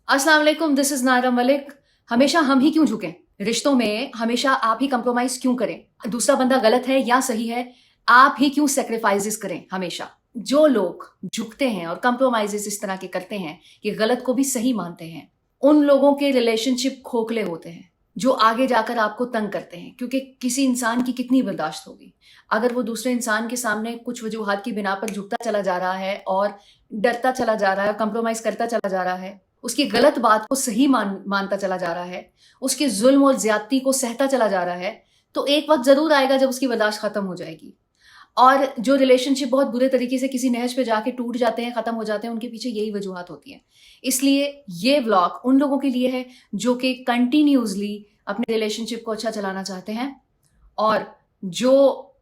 अस्सलाम वालेकुम, this is Naira Malik. हमेशा हम ही क्यों झुकें? रिश्तों में हमेशा आप ही कंप्रोमाइज क्यों करें? दूसरा बंदा गलत है या सही है, आप ही क्यों सेक्रीफाइसेस करें? हमेशा जो लोग झुकते हैं और कंप्रोमाइजेस इस तरह के करते हैं कि गलत को भी सही मानते हैं, उन लोगों के रिलेशनशिप खोखले होते हैं जो आगे जाकर आपको तंग करते हैं। क्योंकि किसी इंसान की कितनी बर्दाश्त होगी अगर वो दूसरे इंसान के सामने कुछ वजूहात की बिना पर झुकता चला जा रहा है और डरता चला जा रहा है, कंप्रोमाइज करता चला जा रहा है, उसकी गलत बात को सही मानता चला जा रहा है, उसके जुल्म और ज्यादती को सहता चला जा रहा है। तो एक वक्त जरूर आएगा जब उसकी बर्दाश्त खत्म हो जाएगी। और जो रिलेशनशिप बहुत बुरे तरीके से किसी नहज पे जाके टूट जाते हैं, खत्म हो जाते हैं, उनके पीछे यही वजूहत होती हैं। इसलिए ये व्लॉग उन लोगों के लिए है जो कि कंटिन्यूसली अपने रिलेशनशिप को अच्छा चलाना चाहते हैं और जो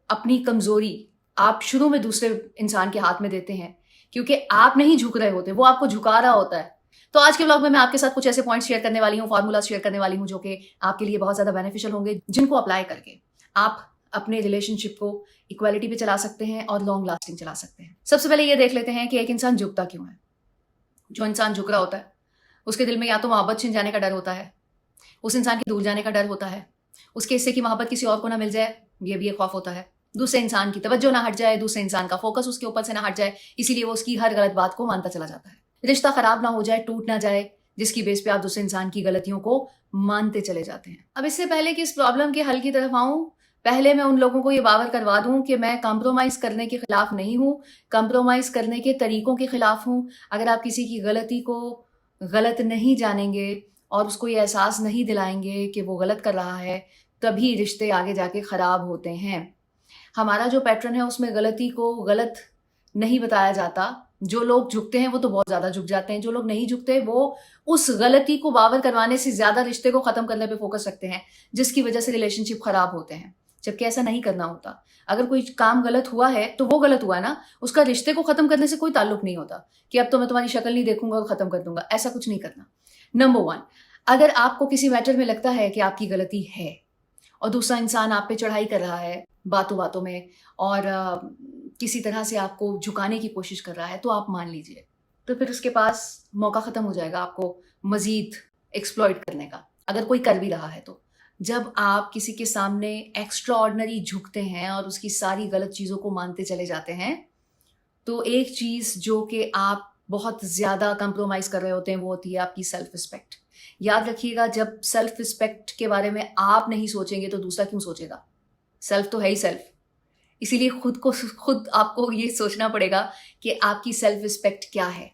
अपनी कमजोरी आप शुरू में दूसरे इंसान के हाथ में देते हैं क्योंकि आप नहीं झुक रहे होते, वो आपको झुका रहा होता है। तो आज के व्लॉग में मैं आपके साथ कुछ ऐसे पॉइंट्स शेयर करने वाली हूँ, फॉर्मूला शेयर करने वाली हूँ जो कि आपके लिए बहुत ज्यादा बेनिफिशियल होंगे, जिनको अप्लाई करके आप अपने रिलेशनशिप को इक्वालिटी पे चला सकते हैं और लॉन्ग लास्टिंग चला सकते हैं। सबसे पहले ये देख लेते हैं कि एक इंसान झुकता क्यों है। जो इंसान झुक रहा होता है उसके दिल में या तो मोहब्बत छिन जाने का डर होता है, उस इंसान के दूर जाने का डर होता है, उसके हिस्से की मोहब्बत किसी और को ना मिल जाए, ये भी एक खौफ होता है, दूसरे इंसान की तवज्जो ना हट जाए, दूसरे इंसान का फोकस उसके ऊपर से ना हट जाए, इसीलिए वो उसकी हर गलत बात को मानता चला जाता है। रिश्ता खराब ना हो जाए, टूट ना जाए, जिसकी बेस पे आप दूसरे इंसान की गलतियों को मानते चले जाते हैं। अब इससे पहले कि इस प्रॉब्लम के हल की तरफ आऊं, पहले मैं उन लोगों को ये बावर करवा दूं कि मैं कंप्रोमाइज करने के खिलाफ नहीं हूं, कंप्रोमाइज करने के तरीकों के खिलाफ हूं। अगर आप किसी की गलती को गलत नहीं जानेंगे और उसको ये एहसास नहीं दिलाएंगे कि वो गलत कर रहा है, तभी रिश्ते आगे जाके खराब होते हैं। हमारा जो पैटर्न है उसमें गलती को गलत नहीं बताया जाता। जो लोग झुकते हैं वो तो बहुत ज्यादा झुक जाते हैं, जो लोग नहीं झुकते वो उस गलती को बावर करवाने से ज्यादा रिश्ते को खत्म करने पे फोकस रखते हैं, जिसकी वजह से रिलेशनशिप खराब होते हैं, जबकि ऐसा नहीं करना होता। अगर कोई काम गलत हुआ है तो वो गलत हुआ ना, उसका रिश्ते को खत्म करने से कोई ताल्लुक नहीं होता कि अब तो मैं तुम्हारी शक्ल नहीं देखूंगा और खत्म कर दूंगा। ऐसा कुछ नहीं करना। नंबर वन, अगर आपको किसी मैटर में लगता है कि आपकी गलती है और दूसरा इंसान आप पे चढ़ाई कर रहा है बातों बातों में और किसी तरह से आपको झुकाने की कोशिश कर रहा है, तो आप मान लीजिए, तो फिर उसके पास मौका खत्म हो जाएगा आपको मजीद एक्सप्लॉइट करने का, अगर कोई कर भी रहा है तो। जब आप किसी के सामने एक्स्ट्रा ऑर्डिनरी झुकते हैं और उसकी सारी गलत चीज़ों को मानते चले जाते हैं, तो एक चीज़ जो कि आप बहुत ज़्यादा कंप्रोमाइज़ कर रहे होते हैं वो होती है आपकी सेल्फ रिस्पेक्ट। याद रखिएगा, जब सेल्फ रिस्पेक्ट के बारे में आप नहीं सोचेंगे तो दूसरा क्यों सोचेगा? सेल्फ तो है ही सेल्फ। इसीलिए खुद आपको ये सोचना पड़ेगा कि आपकी सेल्फ रिस्पेक्ट क्या है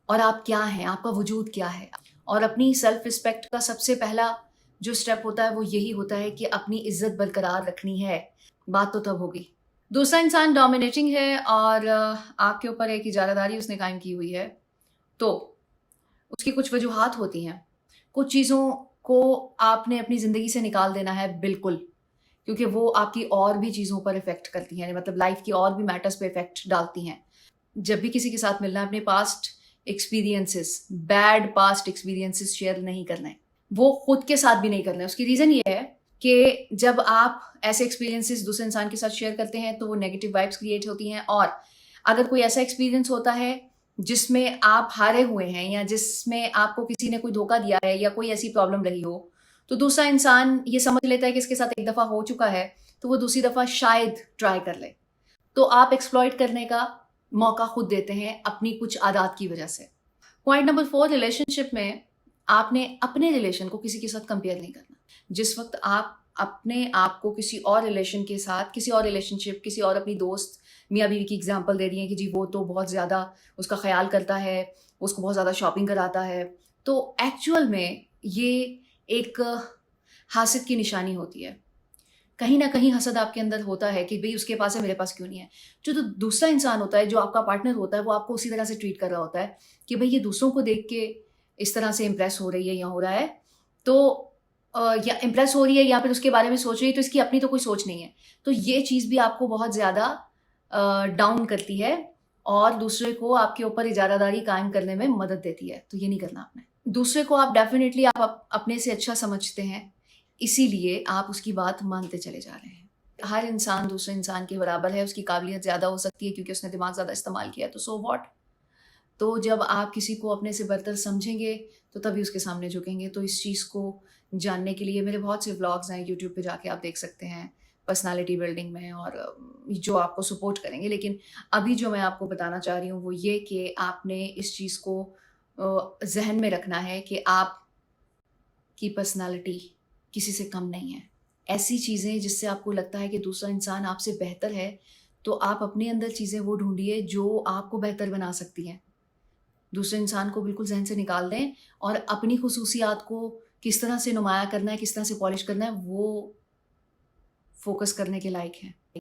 और आप क्या हैं, आपका वजूद क्या है। और अपनी सेल्फ रिस्पेक्ट का सबसे पहला जो स्टेप होता है वो यही होता है कि अपनी इज्जत बरकरार रखनी है। बात तो तब होगी। दूसरा इंसान डोमिनेटिंग है और आपके ऊपर एक इजारादारी उसने कायम की हुई है, तो उसकी कुछ वजूहात होती हैं। कुछ चीज़ों को आपने अपनी ज़िंदगी से निकाल देना है बिल्कुल, क्योंकि वो आपकी और भी चीज़ों पर इफ़ेक्ट करती हैं, मतलब लाइफ की और भी मैटर्स पे इफ़ेक्ट डालती हैं। जब भी किसी के साथ मिलना है, अपने past experiences, bad past experiences share नहीं करना है, वो खुद के साथ भी नहीं करना है। उसकी रीज़न ये है कि जब आप ऐसे एक्सपीरियंसेस दूसरे इंसान के साथ शेयर करते हैं तो वो नेगेटिव वाइब्स क्रिएट होती हैं। और अगर कोई ऐसा एक्सपीरियंस होता है जिसमें आप हारे हुए हैं या जिसमें आपको किसी ने कोई धोखा दिया है या कोई ऐसी प्रॉब्लम रही हो, तो दूसरा इंसान ये समझ लेता है कि इसके साथ एक दफ़ा हो चुका है तो वो दूसरी दफ़ा शायद ट्राई कर ले, तो आप एक्सप्लॉइट करने का मौका खुद देते हैं अपनी कुछ आदत की वजह से। पॉइंट नंबर 4, रिलेशनशिप में आपने अपने रिलेशन को किसी के साथ कंपेयर नहीं करना। जिस वक्त आप अपने आप को किसी और रिलेशन के साथ, किसी और रिलेशनशिप, किसी और अपनी दोस्त मियाँ बीवी की एग्जांपल दे रही हैं कि जी वो तो बहुत ज़्यादा उसका ख्याल करता है, उसको बहुत ज़्यादा शॉपिंग कराता है, तो एक्चुअल में ये एक हासिद की निशानी होती है। कहीं ना कहीं हसद आपके अंदर होता है कि भाई उसके पास है, मेरे पास क्यों नहीं है। जो तो दूसरा इंसान होता है, जो आपका पार्टनर होता है, वो आपको उसी तरह से ट्रीट कर रहा होता है कि भाई ये दूसरों को देख के इस तरह से इंप्रेस हो रही है या हो रहा है, तो या इंप्रेस हो रही है या फिर उसके बारे में सोच रही है, तो इसकी अपनी तो कोई सोच नहीं है। तो ये चीज़ भी आपको बहुत ज़्यादा डाउन करती है और दूसरे को आपके ऊपर इजारादारी कायम करने में मदद देती है। तो ये नहीं करना आपने। दूसरे को आप डेफिनेटली आप अपने से अच्छा समझते हैं, इसीलिए आप उसकी बात मानते चले जा रहे हैं। हर इंसान दूसरे इंसान के बराबर है, उसकी काबिलियत ज़्यादा हो सकती है क्योंकि उसने दिमाग ज़्यादा इस्तेमाल किया है, तो सो व्हाट। तो जब आप किसी को अपने से बरतर समझेंगे तो तभी उसके सामने झुकेंगे। तो इस चीज़ को जानने के लिए मेरे बहुत से व्लॉग्स हैं, यूट्यूब पे जाके आप देख सकते हैं पर्सनालिटी बिल्डिंग में, और जो आपको सपोर्ट करेंगे। लेकिन अभी जो मैं आपको बताना चाह रही हूँ वो ये कि आपने इस चीज़ को जहन में रखना है कि आप की पर्सनालिटी किसी से कम नहीं है। ऐसी चीज़ें जिससे आपको लगता है कि दूसरा इंसान आपसे बेहतर है, तो आप अपने अंदर चीज़ें वो ढूँढिए जो आपको बेहतर बना सकती हैं। दूसरे इंसान को बिल्कुल ज़हन से निकाल दें और अपनी ख़ुसूसियात को किस तरह से नुमाया करना है, किस तरह से पॉलिश करना है, वो फ़ोकस करने के लायक है।